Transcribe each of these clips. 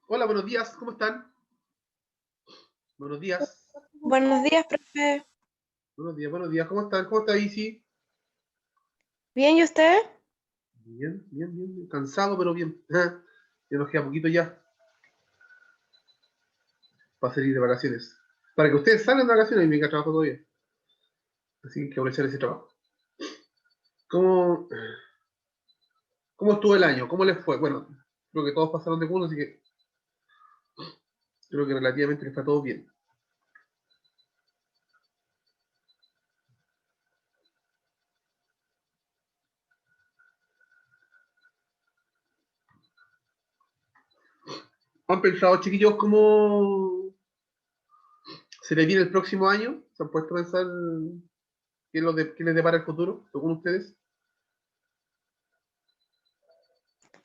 Hola, buenos días, ¿cómo están? Buenos días. Buenos días, profe. Buenos días, ¿cómo están? ¿Cómo está Isi? ¿Bien y usted? Bien, bien, bien, bien. Cansado, pero bien. Ya nos queda poquito ya para salir de vacaciones. Para que ustedes salgan de vacaciones y me queda trabajo todavía. Así que hay que aprovechar ese trabajo. ¿Cómo, ¿Cómo estuvo el año? ¿Cómo les fue? Bueno, creo que todos pasaron de curso, así que creo que relativamente les fue todo bien. ¿Han pensado, chiquillos, cómo se les viene el próximo año? ¿Se han puesto a pensar qué les depara el futuro, según ustedes?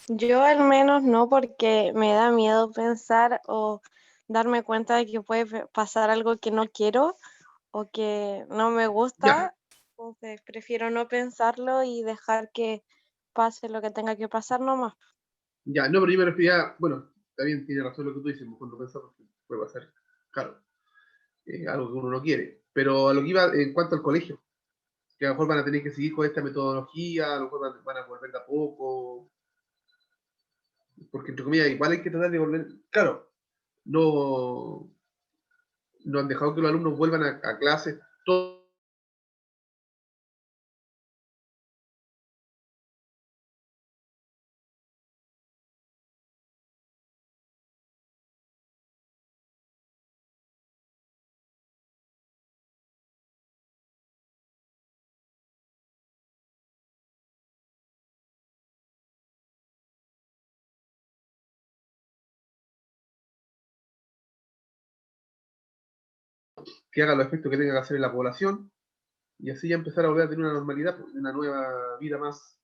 Yo al menos no, porque me da miedo pensar o darme cuenta de que puede pasar algo que no quiero o que no me Ya, gusta. Entonces prefiero no pensarlo y dejar que pase lo que tenga que pasar nomás. ya, no, pero yo me refería, bueno, también tiene razón lo que tú dices, mejor no pensar porque puede pasar, claro, algo que uno no quiere. Pero a lo que iba en cuanto al colegio, que a lo mejor van a tener que seguir con esta metodología, a lo mejor van a volver de a poco, porque entre comillas, igual hay que tratar de volver, claro, no, no han dejado que los alumnos vuelvan a clases, todo, que haga los efectos que tenga que hacer en la población, y así ya empezar a volver a tener una normalidad, pues, una nueva vida más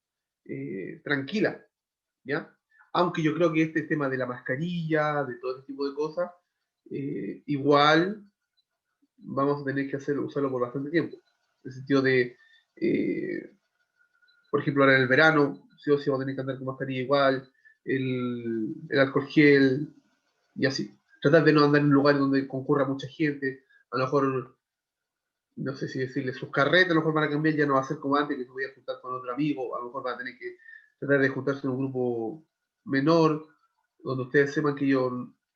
tranquila, ¿ya? Aunque yo creo que este tema de la mascarilla, de todo este tipo de cosas, igual vamos a tener que usarlo por bastante tiempo. En el sentido de, eh, por ejemplo, ahora en el verano, sí o sí vamos a tener que andar con mascarilla igual, el alcohol gel y así. Tratar de no andar en un lugar donde concurra mucha gente, a lo mejor, no sé si decirle, sus carretes a lo mejor van a cambiar, ya no va a ser como antes, que se voy a juntar con otro amigo, a lo mejor van a tener que tratar de juntarse en un grupo menor, donde ustedes sepan que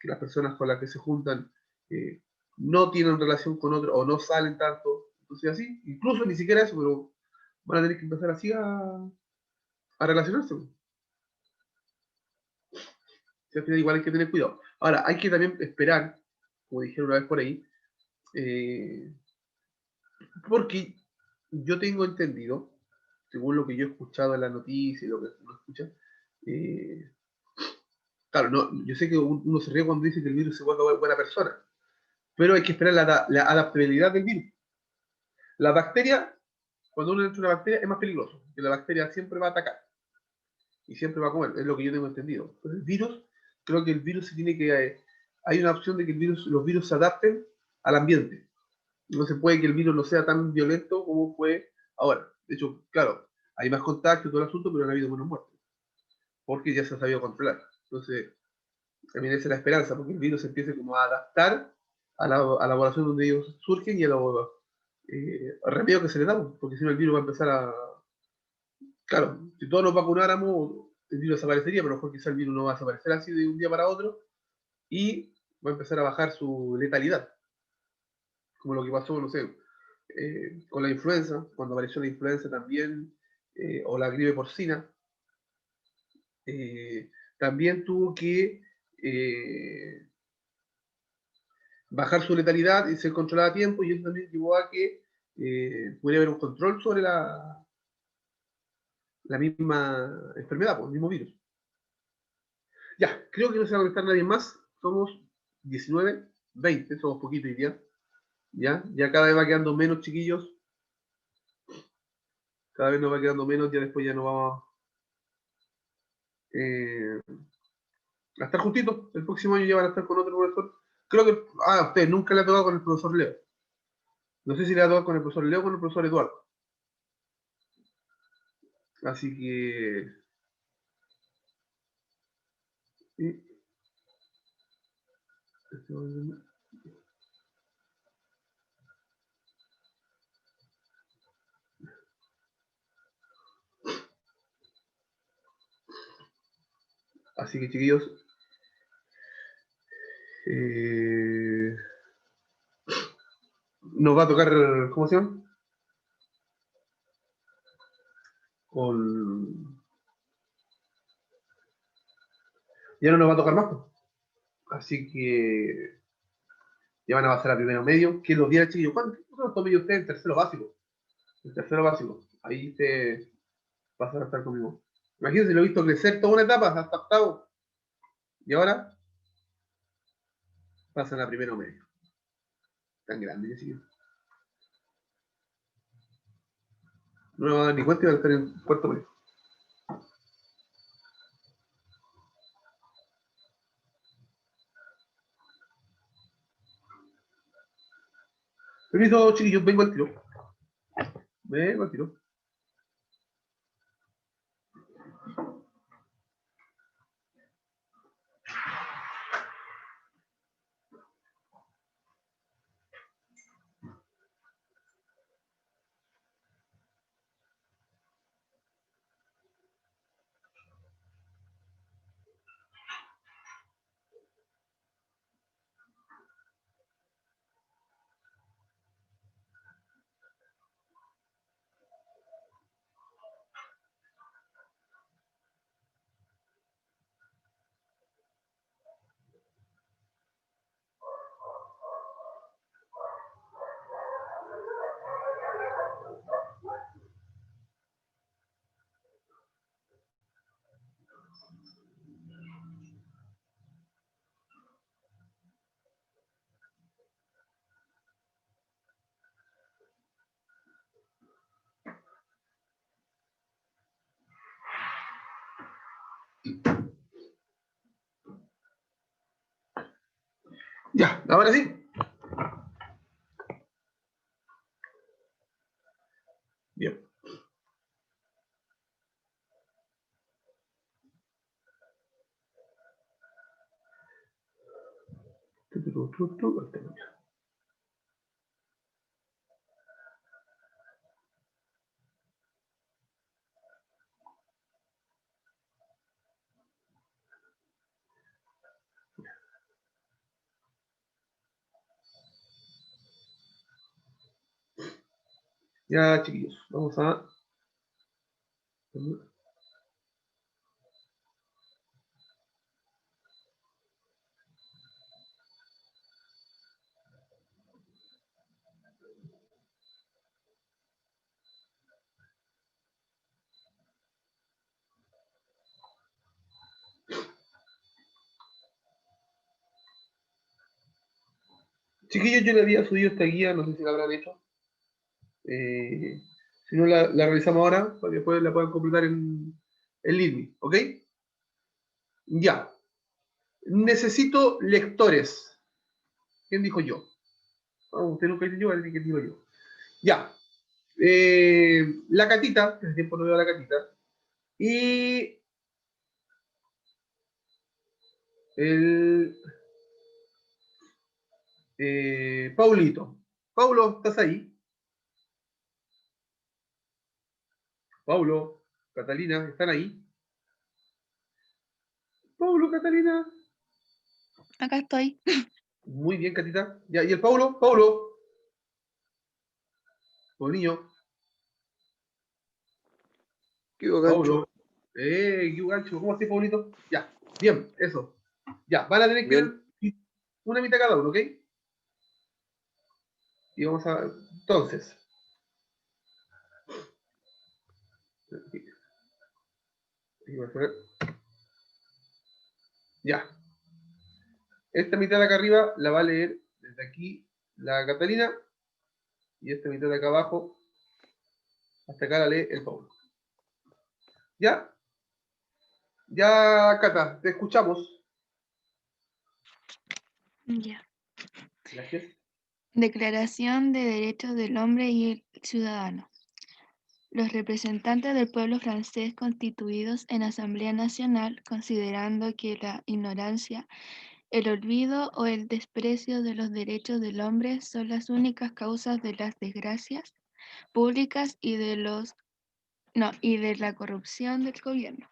las personas con las que se juntan eh, no tienen relación con otros o no salen tanto. Entonces así, incluso ni siquiera eso, pero van a tener que empezar así a relacionarse. Si al final igual hay que tener cuidado. Ahora, hay que también esperar, como dijeron una vez por ahí, eh, porque yo tengo entendido, según lo que yo he escuchado en la noticia y lo que uno escucha, eh, claro, no, yo sé que uno se ríe cuando dice que el virus se vuelve buena persona, pero hay que esperar la adaptabilidad del virus. La bacteria, cuando uno entra en una bacteria, es más peligroso, que la bacteria siempre va a atacar y siempre va a comer, es lo que yo tengo entendido. Pero el virus, creo que el virus se tiene que... hay una opción de que los virus se adapten al ambiente. No se puede que el virus no sea tan violento como fue ahora. De hecho, claro, hay más contacto y todo el asunto, pero no ha habido menos muertes, porque ya se ha sabido controlar. Entonces, también esa es la esperanza, porque el virus se empiece como a adaptar a la población donde ellos surgen y a los remedios que se le dan, porque si no el virus va a empezar a... Claro, si todos nos vacunáramos, el virus desaparecería, pero a lo mejor quizá el virus no va a desaparecer así de un día para otro y va a empezar a bajar su letalidad, como lo que pasó, no sé, con la influenza, cuando apareció la influenza también, o la gripe porcina, también tuvo que bajar su letalidad y ser controlada a tiempo, y eso también llevó a que pudiera haber un control sobre la misma enfermedad, pues, el mismo virus. Ya, creo que no se va a conectar nadie más, somos 19, 20, somos poquitos hoy día, ya cada vez va quedando menos chiquillos, cada vez nos va quedando menos, ya después ya no vamos eh, a estar juntitos, el próximo año ya van a estar con otro profesor. Creo que, a usted nunca le ha tocado con el profesor Leo. No sé si le ha tocado con el profesor Leo o con el profesor Eduardo. Así que Así que, chiquillos, nos va a tocar, ¿cómo se llama? Ya no nos va a tocar más, pues. Así que ya van a pasar a primero medio. ¿Quién los diera, chiquillos? ¿Cuántos medios ustedes en tercero básico? En tercero básico. Ahí te vas a estar conmigo. Imagínense, lo he visto crecer toda una etapa hasta octavo. Y ahora pasan a primero medio. Tan grande, chiquillos. No me van a dar ni cuenta y van a estar en cuarto medio. Permiso, chiquillos, vengo al tiro. Vengo al tiro. Ya, ahora sí. Bien. Ya, chiquillos, vamos a... Chiquillos, yo le había subido esta guía, no sé si la habrán hecho. Si no, la revisamos ahora, para que después la puedan completar en Lidmi, ¿ok? Ya. Necesito lectores. ¿Quién dijo yo? Usted nunca dice yo, alguien que digo yo. Ya. La Catita, hace tiempo no veo a la Catita. Y el Paulito. Paulo, ¿estás ahí? Paulo, Catalina, ¿están ahí? Paulo, Catalina. Acá estoy. Muy bien, Catita. Ya, ¿y el Paulo? Paulo. Buen niño. ¿Qué hubo, Paulo. Gancho? Qué gancho. ¿Cómo estás, Paulito? Ya, bien, eso. Ya, van a tener que Bien. ver una mitad cada uno, ¿ok? Y vamos a... Entonces. Ya. Esta mitad de acá arriba la va a leer desde aquí la Catalina. Y esta mitad de acá abajo, hasta acá la lee el Paulo. ¿Ya? Ya, Cata, te escuchamos. Ya. Gracias. Declaración de Derechos del Hombre y el Ciudadano. Los representantes del pueblo francés constituidos en Asamblea Nacional, considerando que la ignorancia El olvido o el desprecio de los derechos del hombre son las únicas causas de las desgracias públicas y de la corrupción del gobierno.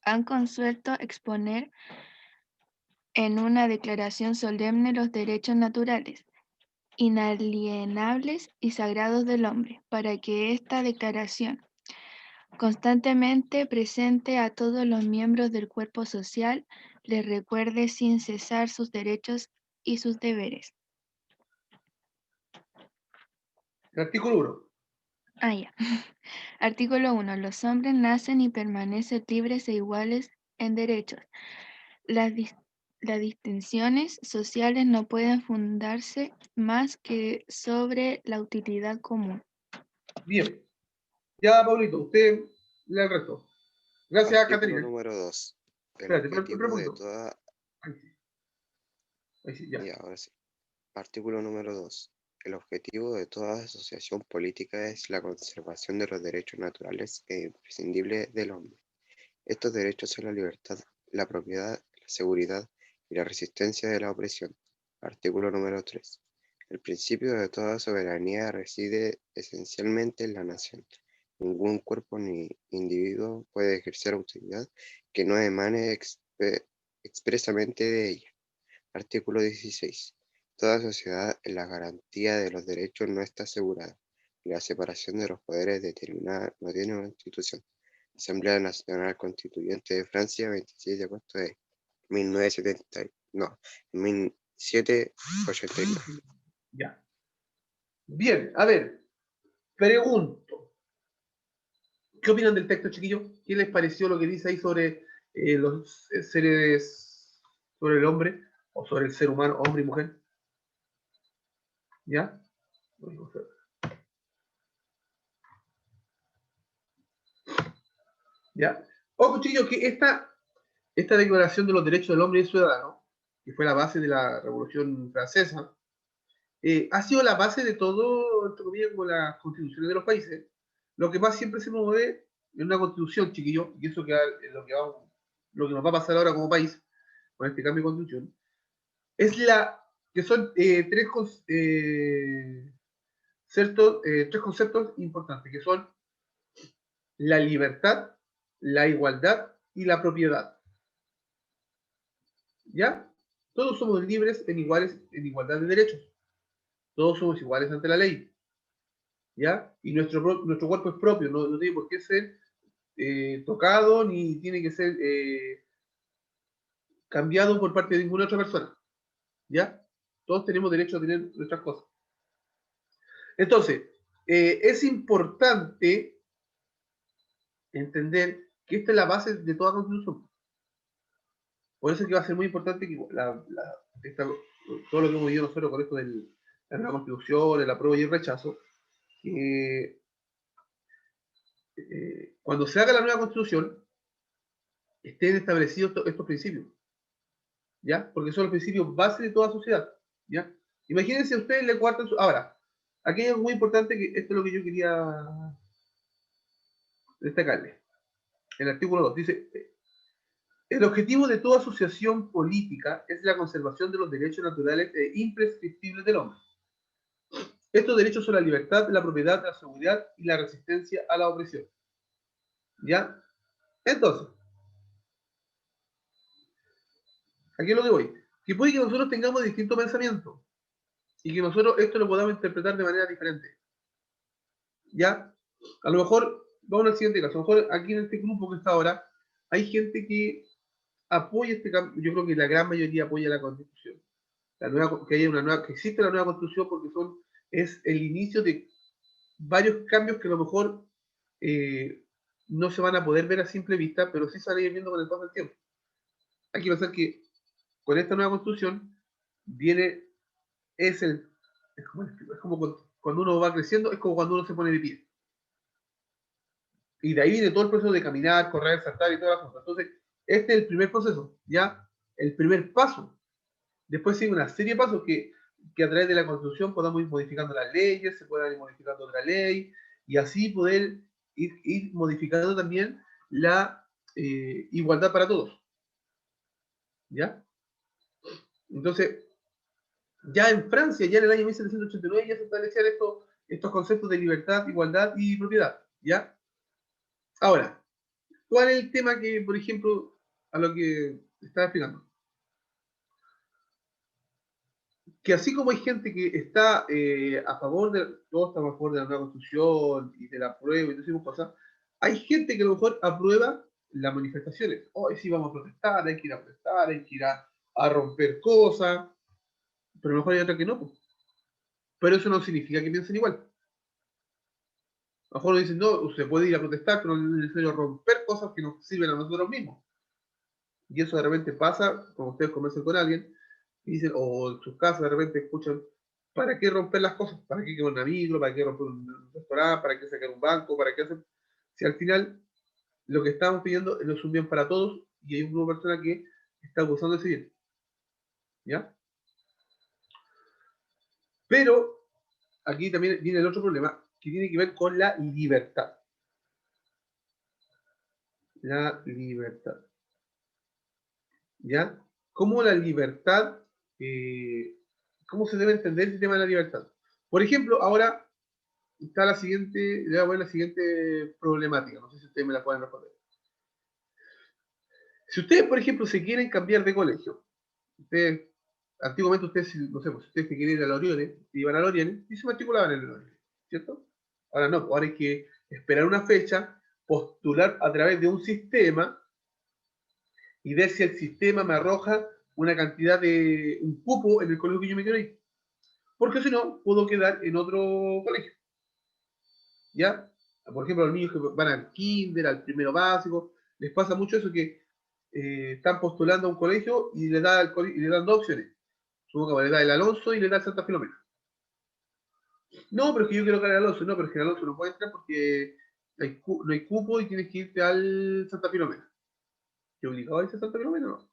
Han consuelto exponer en una declaración solemne los derechos naturales, inalienables y sagrados del hombre, para que esta declaración, constantemente presente a todos los miembros del cuerpo social, les recuerde sin cesar sus derechos y sus deberes. El artículo 1. Ah, ya. Artículo 1. Los hombres nacen y permanecen libres e iguales en derechos. Las distinciones sociales no pueden fundarse más que sobre la utilidad común. Bien. Ya, Pablito, usted lea el resto. Gracias, Artículo Caterina. número 2. El Espérate, objetivo de pregunto. toda... Ahí sí. Ahí sí, ya. Ya, ahora sí. Artículo número 2. El objetivo de toda asociación política es la conservación de los derechos naturales e imprescindibles del hombre. Estos derechos son la libertad, la propiedad, la seguridad y la resistencia de la opresión. Artículo número 3. El principio de toda soberanía reside esencialmente en la nación. Ningún cuerpo ni individuo puede ejercer autoridad que no emane expresamente de ella. Artículo 16. Toda sociedad en la garantía de los derechos no está asegurada, y la separación de los poderes determinada no tiene una institución. Asamblea Nacional Constituyente de Francia, 26 de agosto de 1789. Ya. Bien, a ver, pregunto. ¿Qué opinan del texto, chiquillos? ¿Qué les pareció lo que dice ahí sobre los seres, sobre el hombre, o sobre el ser humano, hombre y mujer? ¿Ya? ¿Ya? Ojo, chiquillos, que esta declaración de los derechos del hombre y del ciudadano, que fue la base de la Revolución Francesa, ha sido la base de todo, entre comillas, como las constituciones de los países. Lo que más siempre se mueve en una constitución, chiquillo, y eso es lo que nos va a pasar ahora como país, con este cambio de constitución, es que son tres conceptos importantes, que son la libertad, la igualdad y la propiedad. ¿Ya? Todos somos libres en igualdad de derechos. Todos somos iguales ante la ley. ¿Ya? Y nuestro cuerpo es propio, no tiene por qué ser tocado ni tiene que ser cambiado por parte de ninguna otra persona. ¿Ya? Todos tenemos derecho a tener nuestras cosas. Entonces, es importante entender que esta es la base de toda constitución. Por eso es que va a ser muy importante que todo lo que hemos vivido nosotros con esto de la nueva constitución, el apruebo y el rechazo, cuando se haga la nueva constitución, estén establecidos estos principios, ¿ya? Porque son los principios base de toda sociedad, ¿ya? Imagínense ustedes le cuartan ahora, aquí hay algo muy importante, que esto es lo que yo quería destacarle. El artículo 2 dice: el objetivo de toda asociación política es la conservación de los derechos naturales e imprescriptibles del hombre. Estos derechos son la libertad, la propiedad, la seguridad y la resistencia a la opresión. ¿Ya? Entonces, aquí es lo que voy. Que puede que nosotros tengamos distintos pensamientos y que nosotros esto lo podamos interpretar de manera diferente. ¿Ya? A lo mejor, vamos al siguiente caso. A lo mejor aquí en este grupo que está ahora, hay gente que apoya este cambio. Yo creo que la gran mayoría apoya la Constitución. Que existe la nueva Constitución porque es el inicio de varios cambios que a lo mejor no se van a poder ver a simple vista, pero sí se van a ir viendo con el paso del tiempo. Hay que pensar que con esta nueva Constitución es como cuando uno va creciendo, es como cuando uno se pone de pie. Y de ahí viene todo el proceso de caminar, correr, saltar y todas las cosas. Entonces, este es el primer proceso, ¿ya? El primer paso. Después sigue una serie de pasos que a través de la Constitución podamos ir modificando las leyes, se puedan ir modificando otra ley, y así poder ir modificando también la igualdad para todos. ¿Ya? Entonces, ya en Francia, ya en el año 1789, ya se establecían estos conceptos de libertad, igualdad y propiedad, ¿ya? Ahora, ¿cuál es el tema que, por ejemplo, a lo que estaba explicando? Que así como hay gente que está a favor todos estamos a favor de la nueva constitución y de la prueba y todas esas cosas, hay gente que a lo mejor aprueba las manifestaciones. Hoy sí vamos a protestar, hay que ir a protestar, hay que ir a romper cosas, pero a lo mejor hay otra que no, pues. Pero eso no significa que piensen igual. A lo mejor dicen, no, usted puede ir a protestar, pero no es necesario romper cosas que nos sirven a nosotros mismos. Y eso de repente pasa cuando ustedes conversan con alguien y dicen, o en sus casas de repente escuchan, ¿para qué romper las cosas? ¿Para qué quemar una micro? ¿Para qué romper un restaurante? ¿Para qué sacar un banco? ¿Para qué hacer? Si al final lo que estamos pidiendo es un bien para todos y hay un grupo de personas que está abusando de ese bien. ¿Ya? Pero aquí también viene el otro problema que tiene que ver con la libertad. La libertad. ¿Ya? ¿Cómo la libertad, cómo se debe entender el tema de la libertad? Por ejemplo, ahora está la siguiente, le voy a poner la siguiente problemática, no sé si ustedes me la pueden responder. Si ustedes, por ejemplo, se quieren cambiar de colegio, ustedes, antiguamente ustedes, no sé, pues, si ustedes se quieren ir a la Orione, iban a la Orione y se matriculaban en la Orione, ¿cierto? Ahora no, ahora hay que esperar una fecha, postular a través de un sistema y ver si el sistema me arroja una cantidad de un cupo en el colegio que yo me quiero ir. Porque si no, puedo quedar en otro colegio. ¿Ya? Por ejemplo, a los niños que van al kinder, al primero básico, les pasa mucho eso que están postulando a un colegio y le dan dos opciones. Supongo que le da el Alonso y le da el Santa Filomena. No, pero es que yo quiero que el Alonso. No, pero es que el Alonso no puede entrar porque no hay cupo y tienes que irte al Santa Filomena. ¿Te obligado a irse a Santa Filomena o no?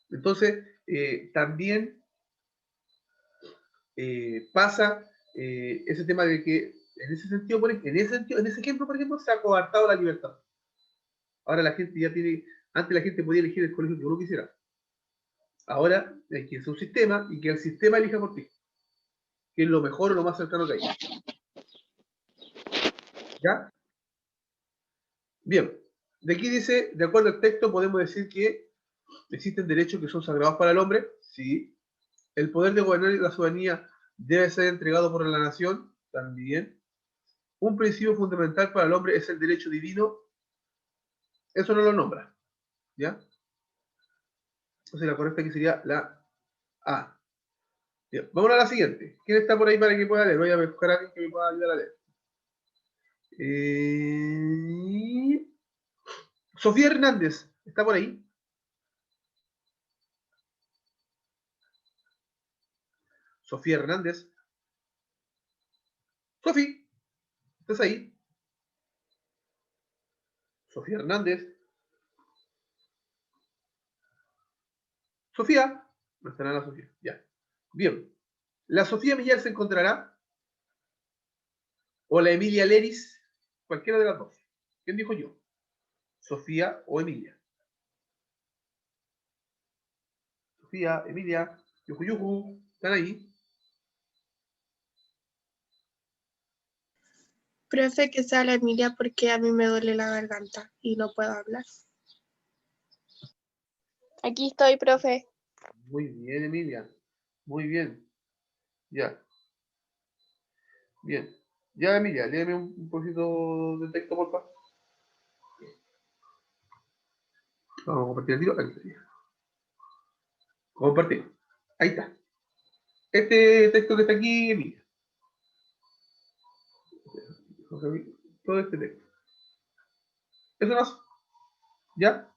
Entonces, también pasa ese tema de que en ese sentido, en ese ejemplo, por ejemplo, se ha coartado la libertad. Ahora la gente ya tiene, antes la gente podía elegir el colegio que uno quisiera. Ahora hay que hacer un sistema y que el sistema elija por ti, que es lo mejor o lo más cercano que hay. ¿Ya? Bien. De aquí dice, de acuerdo al texto, podemos decir que existen derechos que son sagrados para el hombre. Sí. El poder de gobernar la soberanía debe ser entregado por la nación. También. Un principio fundamental para el hombre es el derecho divino. Eso no lo nombra. ¿Ya? Entonces la correcta aquí sería la A. Bien, vamos a la siguiente. ¿Quién está por ahí para que pueda leer? Voy a buscar a alguien que me pueda ayudar a leer. Sofía Hernández, ¿está por ahí? Sofía Hernández. Sofi, ¿estás ahí? Sofía Hernández. Sofía. No estará la Sofía. Ya. Bien. ¿La Sofía Millar se encontrará? ¿O la Emilia Leris? Cualquiera de las dos. ¿Quién dijo yo? Sofía o Emilia. Sofía, Emilia, yuju yuju, ¿están ahí? Profe, que sea la Emilia porque a mí me duele la garganta y no puedo hablar. Aquí estoy, profe. Muy bien, Emilia. Muy bien. Ya. Bien. Ya, Emilia, léeme un poquito de texto, por favor. Vamos a compartir el tiro. Ahí está. Compartir. Ahí está. Este texto que está aquí, Emilia. Todo este texto. ¿Eso más? ¿Ya?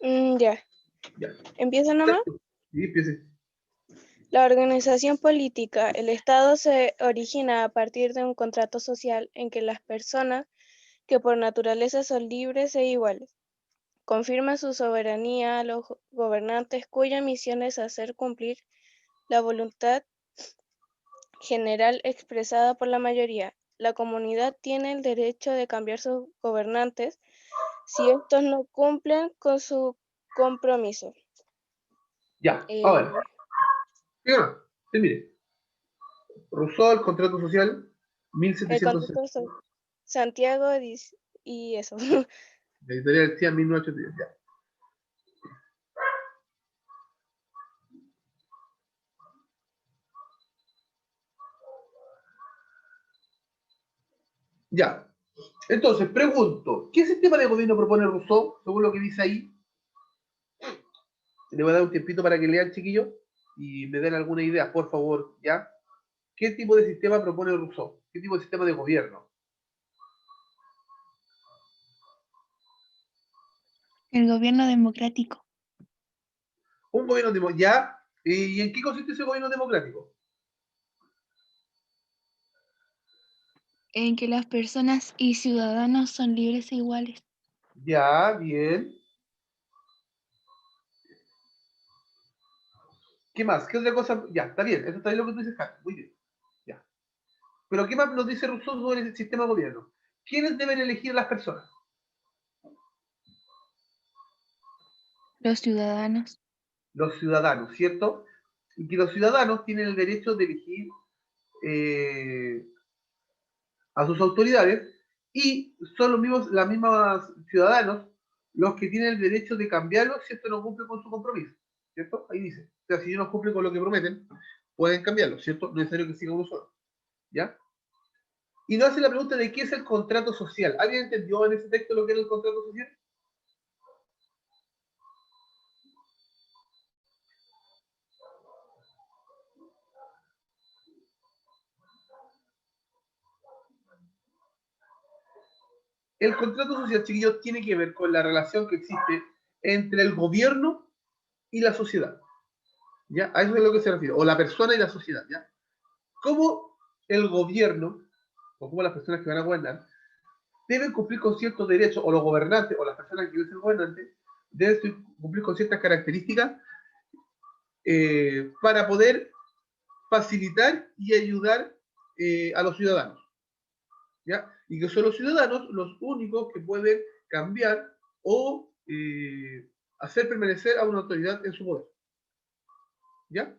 Ya. Ya. ¿Empiezo nomás? Sí, empiece. La organización política, el Estado se origina a partir de un contrato social en que las personas, que por naturaleza son libres e iguales, confirman su soberanía a los gobernantes cuya misión es hacer cumplir la voluntad general expresada por la mayoría. La comunidad tiene el derecho de cambiar sus gobernantes si estos no cumplen con su compromiso. Ya, Eh, ahora. Fíjate, mire. Rousseau, el contrato social, el 1760. contrato Santiago y eso. La editorial decía 1910. Ya. Ya. Entonces, pregunto, ¿qué sistema de gobierno propone Rousseau, según lo que dice ahí? Le voy a dar un tiempito para que lean, chiquillos, y me den alguna idea, por favor, ¿ya? ¿Qué tipo de sistema propone Rousseau? ¿Qué tipo de sistema de gobierno? El gobierno democrático, Un gobierno democrático, ¿ya? ¿Y en qué consiste ese gobierno democrático? en que las personas y ciudadanos son libres e iguales. Ya, bien. ¿Qué más? ¿Qué otra cosa? Ya, está bien, eso está bien lo que tú dices, Carlos, muy bien. Ya. Pero ¿qué más nos dice Rousseau sobre el sistema de gobierno? ¿Quiénes deben elegir a las personas? Los ciudadanos, Los ciudadanos, ¿cierto? Y que los ciudadanos tienen el derecho de elegir eh, a sus autoridades y son los mismos, las mismas ciudadanos los que tienen el derecho de cambiarlo si esto no cumple con su compromiso, ¿cierto? Ahí dice. O sea, si ellos no cumplen con lo que prometen, pueden cambiarlo, ¿cierto? No es necesario que siga uno solo, ¿ya? Y nos hace la pregunta de qué es el contrato social. ¿Alguien entendió en ese texto lo que era el contrato social? El contrato social, chiquillos, tiene que ver con la relación que existe entre el gobierno y la sociedad. ¿Ya? A eso es a lo que se refiere. O la persona y la sociedad, ¿ya? Cómo el gobierno, o cómo las personas que van a gobernar, deben cumplir con ciertos derechos, o los gobernantes, o las personas que quieren ser gobernantes, deben cumplir con ciertas características para poder facilitar y ayudar a los ciudadanos. ¿Ya? Y que son los ciudadanos los únicos que pueden cambiar o hacer permanecer a una autoridad en su poder. ¿Ya?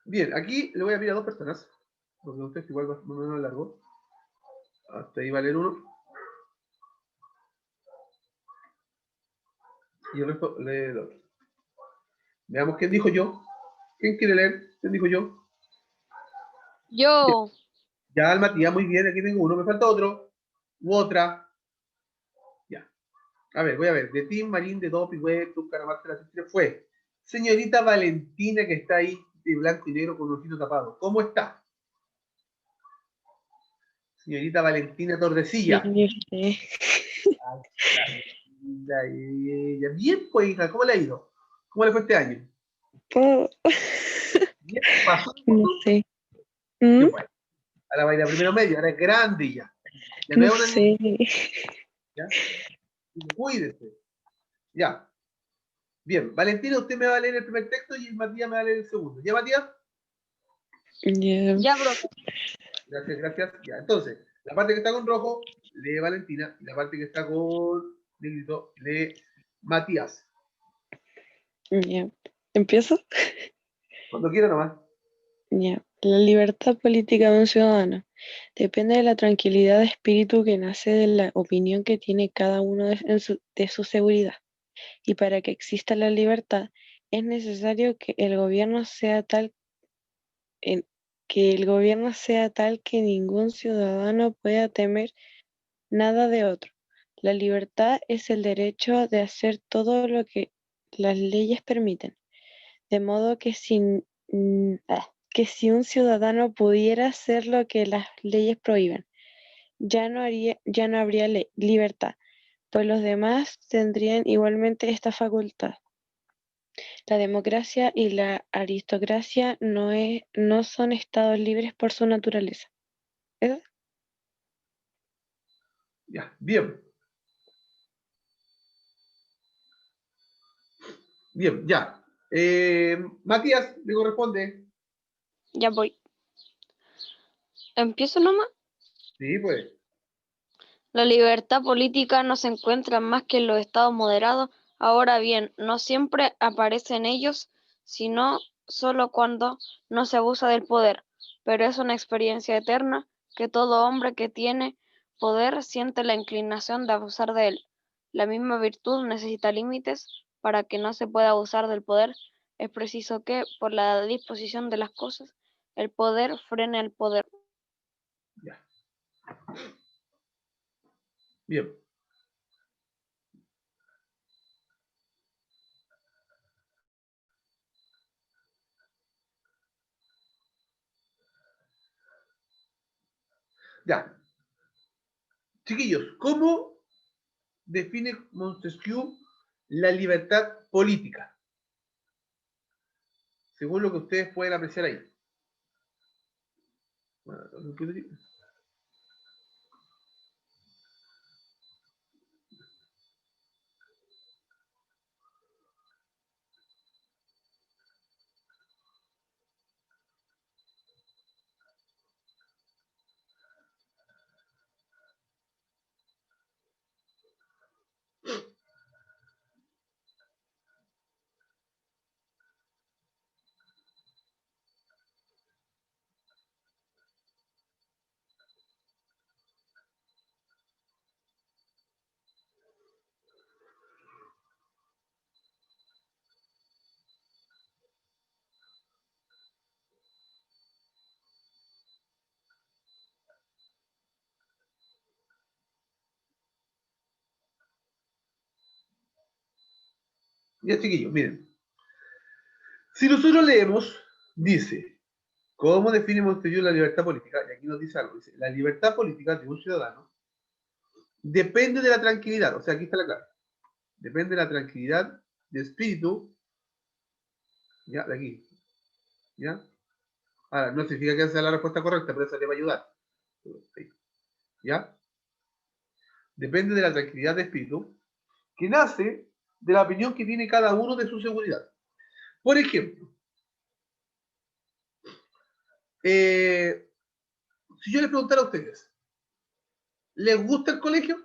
Bien, aquí le voy a pedir a dos personas, porque un texto igual va más o menos largo. Hasta ahí va a leer uno. Y el resto lee el otro. Veamos quién dijo yo. ¿Quién quiere leer? ¿Quién dijo yo? Yo. Ya, el Matías, muy bien, aquí tengo uno. Me falta otro. U otra. Ya. A ver, voy a ver. De Tim Marín, de Dopi, Web, Tucanamarca, la Cristina fue. Señorita Valentina, que está ahí de blanco y negro con un ojito tapado. ¿Cómo está? Señorita Valentina Tordesillas. Bien, pues, hija, ¿cómo le ha ido? ¿Cómo le fue este año? ¿Cómo? Bien, pasó. No sé. Qué bueno. Ahora va a ir a primero medio, ahora es grande ya. Ya no No es una sé. niña, ¿ya? Cuídese. Ya. Bien, Valentina, usted me va a leer el primer texto y Matías me va a leer el segundo. ¿Ya, Matías? Ya. Ya, profe. Gracias, gracias. Ya, entonces, la parte que está con rojo, lee Valentina, y la parte que está con negrito, lee Matías. Ya. ¿Empiezo? Cuando quiera nomás. Ya. La libertad política de un ciudadano depende de la tranquilidad de espíritu que nace de la opinión que tiene cada uno de su seguridad. Y para que exista la libertad, es necesario que el gobierno sea tal que ningún ciudadano pueda temer nada de otro. La libertad es el derecho de hacer todo lo que las leyes permiten, de modo que que si un ciudadano pudiera hacer lo que las leyes prohíben, ya no habría libertad, pues los demás tendrían igualmente esta facultad. La democracia y la aristocracia no son estados libres por su naturaleza. ¿Eso? Ya, bien. Bien, ya. Matías, le corresponde. Ya voy. ¿Empiezo nomás? Sí, pues. La libertad política no se encuentra más que en los estados moderados. Ahora bien, no siempre aparece en ellos, sino solo cuando no se abusa del poder. Pero es una experiencia eterna que todo hombre que tiene poder siente la inclinación de abusar de él. La misma virtud necesita límites para que no se pueda abusar del poder. Es preciso que, por la disposición de las cosas, el poder frene al poder. Ya. Bien. Ya. Chiquillos, ¿cómo define Montesquieu la libertad política? Según lo que ustedes pueden apreciar ahí. Bueno, ya, chiquillos, miren. Si nosotros leemos, dice, ¿cómo define Montesquieu la libertad política? Y aquí nos dice algo. Dice, la libertad política de un ciudadano depende de la tranquilidad. O sea, aquí está la clave. Depende de la tranquilidad de espíritu. Ya, de aquí. ¿Ya? Ahora, no significa que esa sea la respuesta correcta, pero eso le va a ayudar. ¿Ya? Depende de la tranquilidad de espíritu, que nace de la opinión que tiene cada uno de su seguridad. Por ejemplo, si yo les preguntara a ustedes, ¿les gusta el colegio?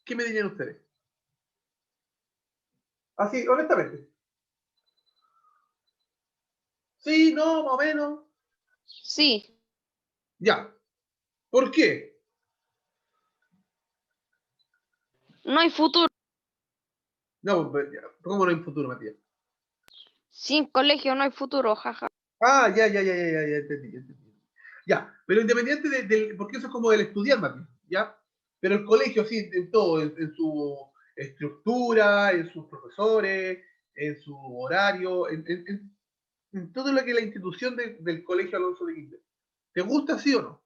¿Qué me dirían ustedes? Así, honestamente. Sí, no, más o menos. Sí, Ya. ¿Por qué? no hay futuro. No, ¿cómo no hay futuro, Matías? Sin colegio no hay futuro, jaja. Ah, ya, entendí, ya entendí. Ya, pero independiente porque eso es como del estudiar, Matías, ¿ya? Pero el colegio, sí, en todo, en su estructura, en sus profesores, en su horario, en todo lo que es la institución del Colegio Alonso de Quintero. ¿Te gusta, sí o no?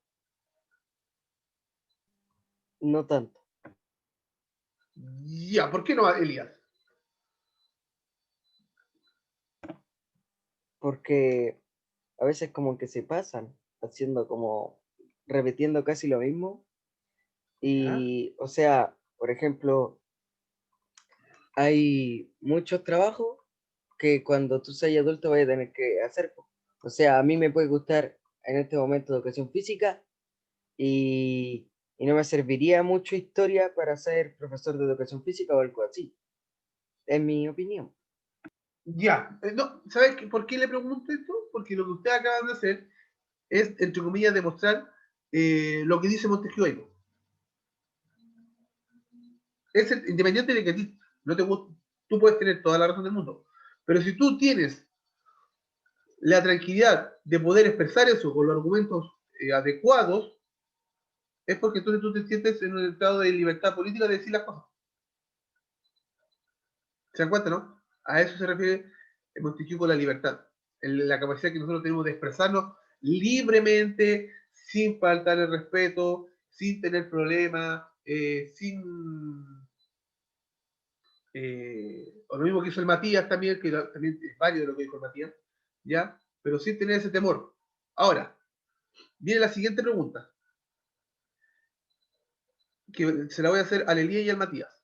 No tanto, Ya, ¿por qué no, Elías? porque a veces como que se pasan haciendo como repitiendo casi lo mismo ¿Ya? y o sea, por ejemplo, hay muchos trabajos que cuando tú seas adulto vas a tener que hacer. O sea, a mí me puede gustar en este momento educación física y no me serviría mucho historia para ser profesor de educación física o algo así. Es mi opinión. Ya, no, ¿sabes por qué le pregunto esto? Porque lo que ustedes acaban de hacer es, entre comillas, demostrar lo que dice Montesquieu ahí. Independiente de que a ti no te guste, tú puedes tener toda la razón del mundo, pero si tú tienes la tranquilidad de poder expresar eso con los argumentos adecuados, es porque tú te sientes en un estado de libertad política de decir las cosas. ¿Se dan cuenta, no? A eso se refiere Montesquieu con la libertad, la capacidad que nosotros tenemos de expresarnos libremente, sin faltar el respeto, sin tener problemas, o lo mismo que hizo el Matías también, que también es válido lo que dijo el Matías, ¿ya? Pero sin tener ese temor. Ahora, viene la siguiente pregunta, que se la voy a hacer a Lelía y al Matías.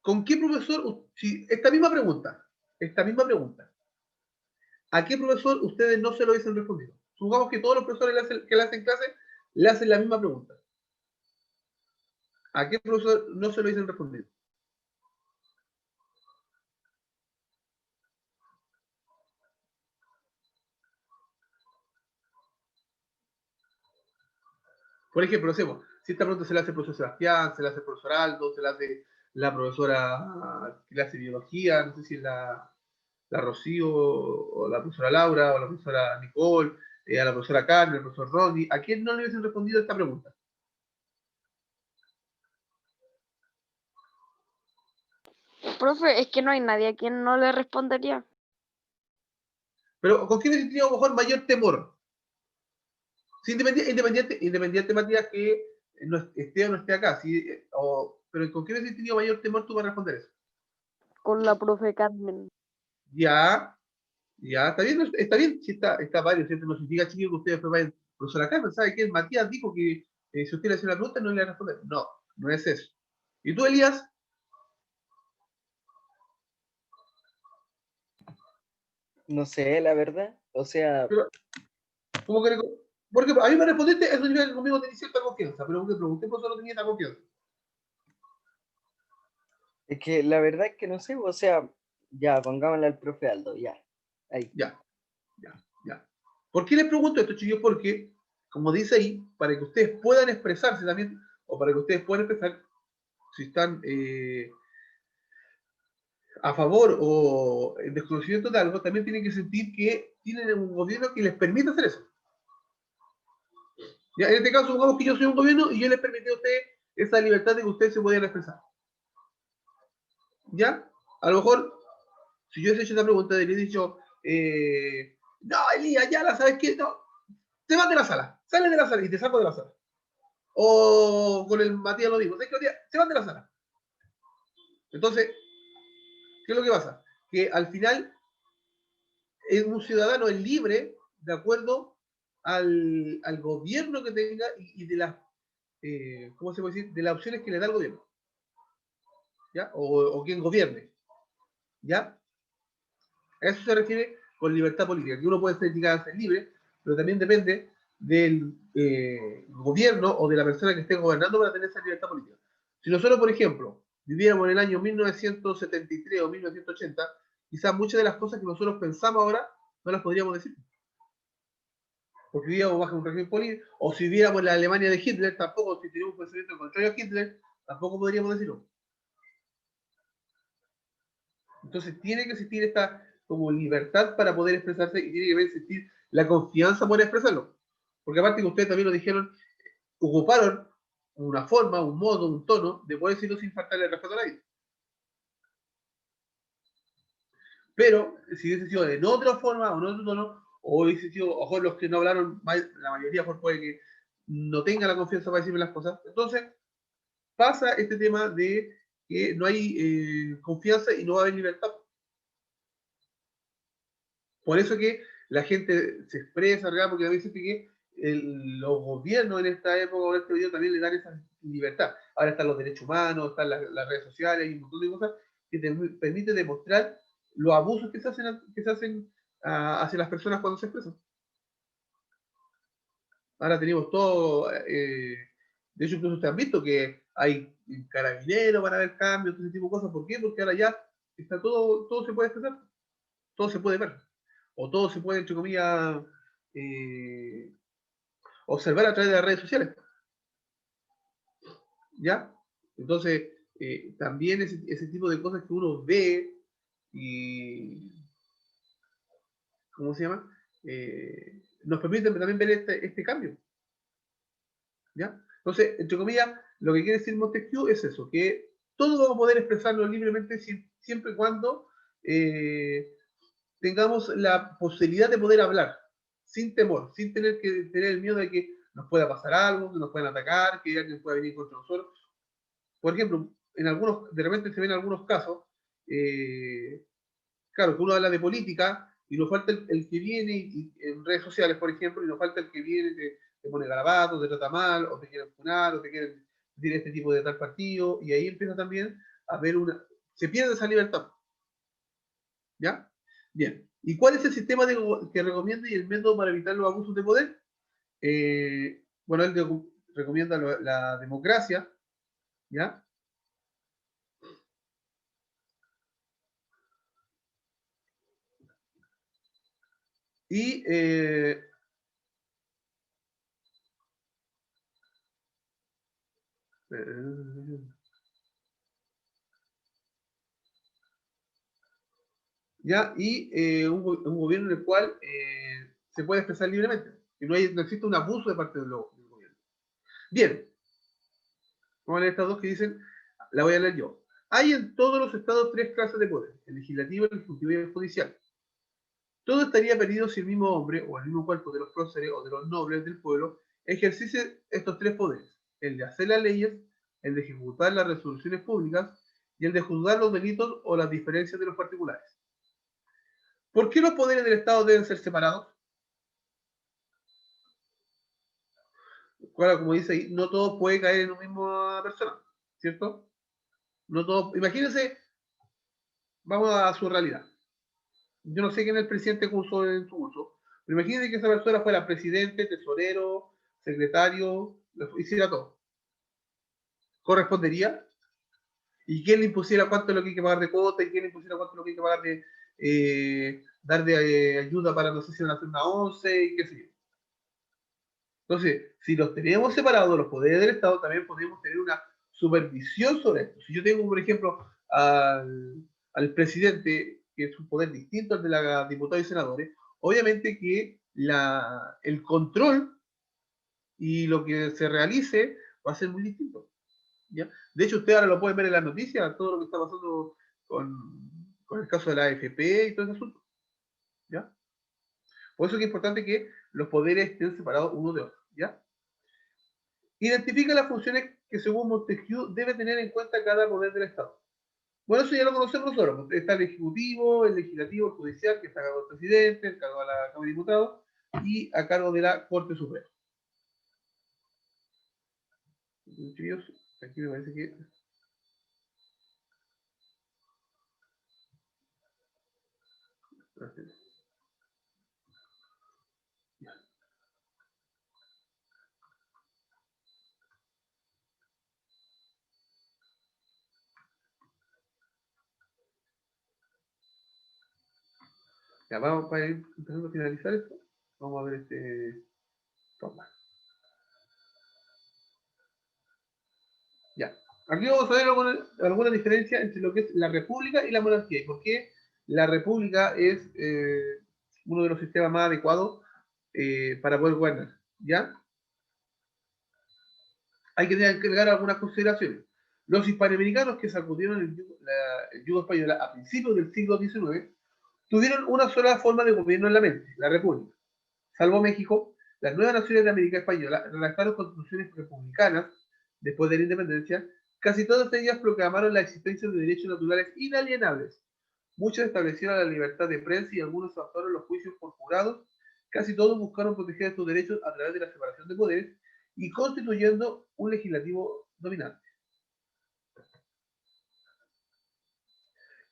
¿Con qué profesor, si esta misma pregunta, ¿a qué profesor ustedes no se lo dicen respondido? Supongamos que todos los profesores que le hacen clase le hacen la misma pregunta. ¿A qué profesor no se lo dicen responder? Por ejemplo, no sé, si esta pregunta se la hace el profesor Sebastián, se la hace el profesor Aldo, se la hace la profesora que le hace biología, no sé si es la Rocío, o la profesora Laura, o la profesora Nicole, a la profesora Carmen, al profesor Ronnie, ¿a quién no le hubiesen respondido esta pregunta? Profe, es que no hay nadie a quien no le respondería. Pero ¿con quién tendría a lo mejor mayor temor? Si independiente, Matías, que esté o no esté acá, pero ¿con quién has tenido mayor temor tú para responder eso? Con la profe Carmen. Ya, está bien, si está varios, ¿cierto? No significa, chiquillos, que ustedes después vayan, profesora Carmen, ¿sabe qué? Matías dijo que si usted le hace una pregunta no le va a responder. No, no es eso. ¿Y tú, Elías? No sé, la verdad. O sea, Pero, ¿cómo que porque a mí me respondiste, eso significa que conmigo tenía cierta confianza, pero porque pregunté por eso no tenía esta confianza. es que la verdad es que no sé, o sea, ya, pongámosle al profe Aldo, ya. Ahí. Ya. ¿Por qué les pregunto esto, chicos? Porque, como dice ahí, para que ustedes puedan expresarse también, o para que ustedes puedan expresar si están a favor o en desconocimiento de algo, también tienen que sentir que tienen un gobierno que les permite hacer eso. Ya, en este caso, supongamos que yo soy un gobierno y yo les permití a ustedes esa libertad de que ustedes se puedan expresar. ¿Ya? A lo mejor, si yo les he hecho esta pregunta, les he dicho, no, Elías, ya la sabes que no, te vas de la sala, sales de la sala y te saco de la sala. O con el Matías lo digo, se van de la sala. Entonces, ¿qué es lo que pasa? Que al final un ciudadano es libre de acuerdo al gobierno que tenga y de las, ¿cómo se puede decir? De las opciones que le da el gobierno. ¿Ya? O quien gobierne. ¿Ya? A eso se refiere con libertad política, que uno puede ser libre, pero también depende del gobierno o de la persona que esté gobernando para tener esa libertad política. Si nosotros, por ejemplo, viviéramos en el año 1973 o 1980, quizás muchas de las cosas que nosotros pensamos ahora no las podríamos decir. Porque vivíamos bajo un régimen político, o si viviéramos en la Alemania de Hitler, tampoco, si teníamos un pensamiento contrario a Hitler, tampoco podríamos decirlo. Entonces tiene que existir esta como libertad para poder expresarse y tiene que existir la confianza por expresarlo. Porque aparte que ustedes también lo dijeron, ocuparon una forma, un modo, un tono de poder decirlo sin faltarle el respeto a nadie. Pero si hubiese sido en otra forma o en otro tono, o hubiese sido, ojo, los que no hablaron, la mayoría puede que no tenga la confianza para decirme las cosas. Entonces pasa este tema de que no hay confianza y no va a haber libertad. Por eso que la gente se expresa, ¿verdad? Porque a veces que los gobiernos en esta época, en este video, también le dan esa libertad. Ahora están los derechos humanos, están las redes sociales, hay un montón de cosas que te permiten demostrar los abusos que se hacen hacia las personas cuando se expresan. Ahora tenemos todo, de hecho incluso ustedes han visto que hay carabineros para ver cambios, todo ese tipo de cosas. ¿Por qué? Porque ahora ya está todo se puede expresar, todo se puede ver, o todo se puede, entre comillas, observar a través de las redes sociales. ¿Ya? Entonces, también ese tipo de cosas que uno ve y, ¿cómo se llama? Nos permiten también ver este cambio. ¿Ya? Entonces, entre comillas, lo que quiere decir Montesquieu es eso, que todos vamos a poder expresarlo libremente siempre y cuando tengamos la posibilidad de poder hablar, sin temor, sin tener que tener el miedo de que nos pueda pasar algo, que nos puedan atacar, que alguien pueda venir contra nosotros. Por ejemplo, de repente se ven algunos casos, claro, que uno habla de política y nos falta el que viene en redes sociales, por ejemplo, y nos falta el que viene, te pone garabatos, te trata mal, o te quieren funar, o te quieren decir este tipo de tal partido, y ahí empieza también a haber se pierde esa libertad. ¿Ya? Bien. ¿Y cuál es el sistema que recomienda y el método para evitar los abusos de poder? Bueno, él recomienda la democracia, ¿Ya? Y ¿ya? Y un gobierno en el cual se puede expresar libremente. Y no existe un abuso de parte del gobierno. Bien. Vamos a leer estas dos que dicen, la voy a leer yo. Hay en todos los estados 3 clases de poder, el legislativo, el ejecutivo y el judicial. Todo estaría perdido si el mismo hombre, o el mismo cuerpo de los próceres o de los nobles del pueblo, ejerciese estos 3 poderes, el de hacer las leyes, el de ejecutar las resoluciones públicas y el de juzgar los delitos o las diferencias de los particulares. ¿Por qué los poderes del Estado deben ser separados? Claro, como dice ahí, no todo puede caer en una misma persona, ¿cierto? No todo, imagínense, vamos a su realidad. Yo no sé quién es el presidente que usó en su uso, pero imagínense que esa persona fuera presidente, tesorero, secretario, hiciera todo. ¿Correspondería? ¿Y quién le impusiera cuánto es lo que hay que pagar de cuota? ¿Y quién le impusiera cuánto es lo que hay que pagar de dar de ayuda para, no sé si van a hacer una once y qué sé yo? Entonces, si los tenemos separados, los poderes del Estado, también podemos tener una supervisión sobre esto. Si yo tengo, por ejemplo, al presidente, que es un poder distinto al de la diputados y senadores, obviamente que el control y lo que se realice va a ser muy distinto. ¿Ya? De hecho, ustedes ahora lo pueden ver en las noticias, todo lo que está pasando con el caso de la AFP y todo ese asunto. ¿Ya? Por eso es que es importante que los poderes estén separados uno de otro. ¿Ya? Identifica las funciones que según Montesquieu debe tener en cuenta cada poder del Estado. Bueno, eso ya lo conocemos nosotros. Está el Ejecutivo, el Legislativo, el Judicial, que está a cargo del presidente, a cargo de la Cámara de Diputados y a cargo de la Corte Suprema. Aquí me parece que... Ya, vamos para ir empezando a finalizar esto. Vamos a ver este... Toma. Ya. Aquí vamos a ver alguna diferencia entre lo que es la república y la monarquía. ¿Y por qué la república es uno de los sistemas más adecuados para poder gobernar? ¿Ya? Hay que agregar algunas consideraciones. Los hispanoamericanos que sacudieron el yugo español a principios del siglo XIX tuvieron una sola forma de gobierno en la mente, la república. Salvo México, las nuevas naciones de América Española redactaron constituciones republicanas después de la independencia. Casi todas ellas proclamaron la existencia de derechos naturales inalienables. Muchos establecieron la libertad de prensa y algunos adoptaron los juicios por jurados. Casi todos buscaron proteger estos derechos a través de la separación de poderes y constituyendo un legislativo dominante.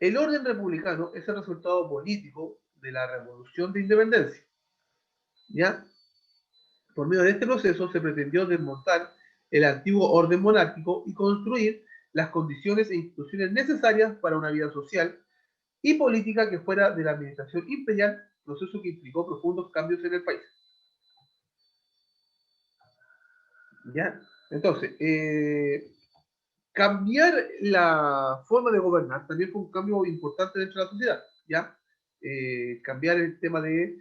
El orden republicano es el resultado político de la revolución de independencia. ¿Ya? Por medio de este proceso se pretendió desmontar el antiguo orden monárquico y construir las condiciones e instituciones necesarias para una vida social y política que fuera de la administración imperial, proceso que implicó profundos cambios en el país. ¿Ya? Entonces, cambiar la forma de gobernar también fue un cambio importante dentro de la sociedad, ¿ya? Cambiar el tema del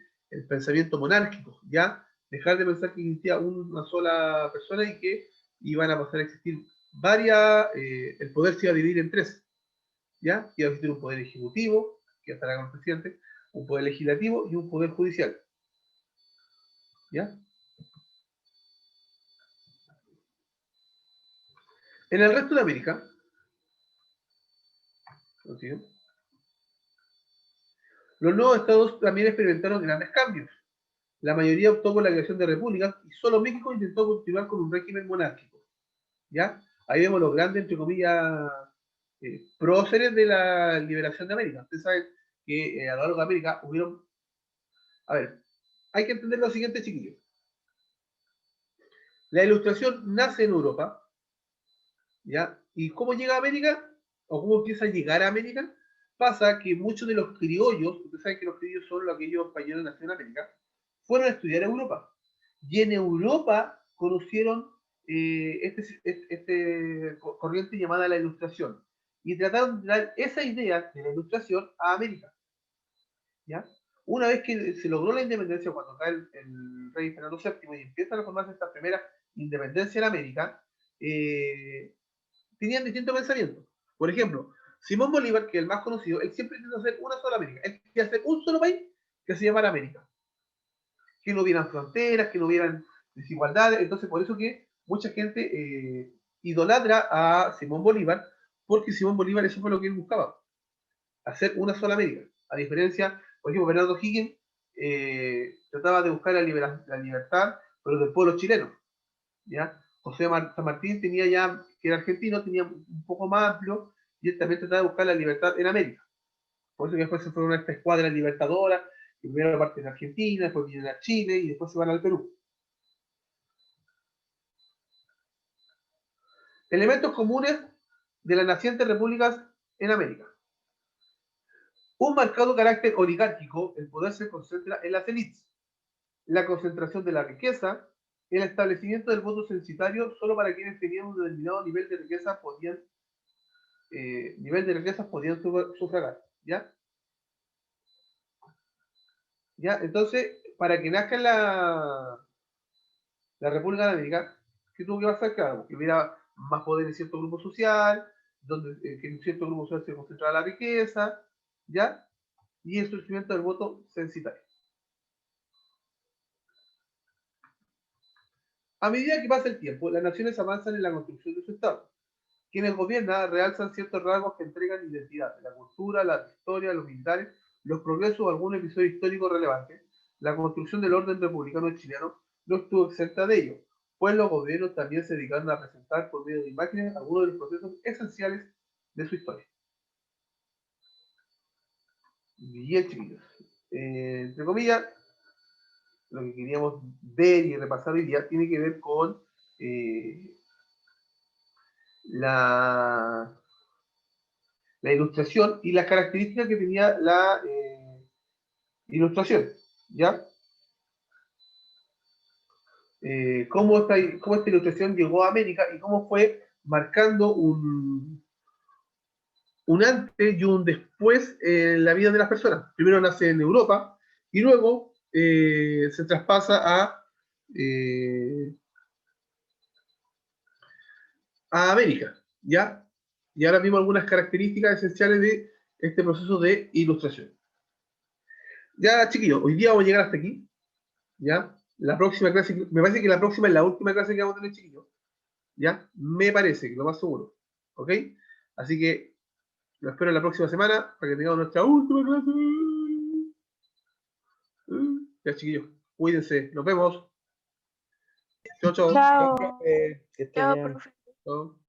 pensamiento monárquico, ¿ya? Dejar de pensar que existía una sola persona y que iban a pasar a existir varias, el poder se iba a dividir en 3, ¿ya? Iba a existir un poder ejecutivo, que estará con el presidente, un poder legislativo y un poder judicial, ¿ya? En el resto de América, ¿sí? Los nuevos estados también experimentaron grandes cambios. La mayoría optó por la creación de repúblicas y solo México intentó continuar con un régimen monárquico. ¿Ya? Ahí vemos los grandes, entre comillas, próceres de la liberación de América. Ustedes saben que a lo largo de América hubieron... A ver, hay que entender lo siguiente, chiquillos. La ilustración nace en Europa, ¿ya? ¿Y cómo llega a América? ¿O cómo empieza a llegar a América? Pasa que muchos de los criollos, ustedes saben que los criollos son aquellos españoles nacidos en América, fueron a estudiar a Europa. Y en Europa conocieron este corriente llamada la Ilustración. Y trataron de dar esa idea de la Ilustración a América. ¿Ya? Una vez que se logró la independencia, cuando cae el rey Fernando VII y empiezan a formarse esta primera independencia en América, tenían distintos pensamientos. Por ejemplo, Simón Bolívar, que es el más conocido, él siempre intentó hacer una sola América. Él quería hacer un solo país que se llamara América. Que no hubieran fronteras, que no hubieran desigualdades. Entonces, por eso que mucha gente idolatra a Simón Bolívar, porque Simón Bolívar eso fue lo que él buscaba. Hacer una sola América. A diferencia, por ejemplo, Bernardo Higgins trataba de buscar la libertad, pero del pueblo chileno. ¿Ya? José San Martín tenía ya, que era argentino, tenía un poco más amplio, y él también trataba de buscar la libertad en América. Por eso que después se fueron a esta escuadra libertadora, que primero parte en Argentina, después vienen a Chile, y después se van al Perú. Elementos comunes de las nacientes repúblicas en América. Un marcado carácter oligárquico, el poder se concentra en las élites. La concentración de la riqueza, el establecimiento del voto censitario solo para quienes tenían un determinado nivel de riqueza podían sufragar, ¿ya? ¿Ya? Entonces, para que nazca la República de América, ¿qué tuvo que pasar? Claro, que hubiera más poder en cierto grupo social, donde que en cierto grupo social se concentraba la riqueza, ¿ya? Y el surgimiento del voto censitario. A medida que pasa el tiempo, las naciones avanzan en la construcción de su Estado. Quienes gobiernan realzan ciertos rasgos que entregan identidad, la cultura, la historia, los militares, los progresos o algún episodio histórico relevante. La construcción del orden republicano chileno no estuvo exenta de ello, pues los gobiernos también se dedicaron a presentar por medio de imágenes algunos de los procesos esenciales de su historia. Bien, chiquillos. Entre comillas, lo que queríamos ver y repasar hoy día tiene que ver con la ilustración y las características que tenía la ilustración, ¿ya? Cómo esta ilustración llegó a América y cómo fue marcando un antes y un después en la vida de las personas. Primero nace en Europa y luego se traspasa a América, ¿ya? Y ahora vimos algunas características esenciales de este proceso de ilustración. Ya, chiquillos, hoy día vamos a llegar hasta aquí, ¿ya? La próxima clase, me parece que la próxima es la última clase que vamos a tener, chiquillos, ¿ya? Me parece, que lo más seguro, ¿ok? Así que lo espero la próxima semana para que tengamos nuestra última clase. Ya, chiquillos, cuídense, nos vemos. Chao, chao. Chao. Que esté Chao, bien. profe. Chao.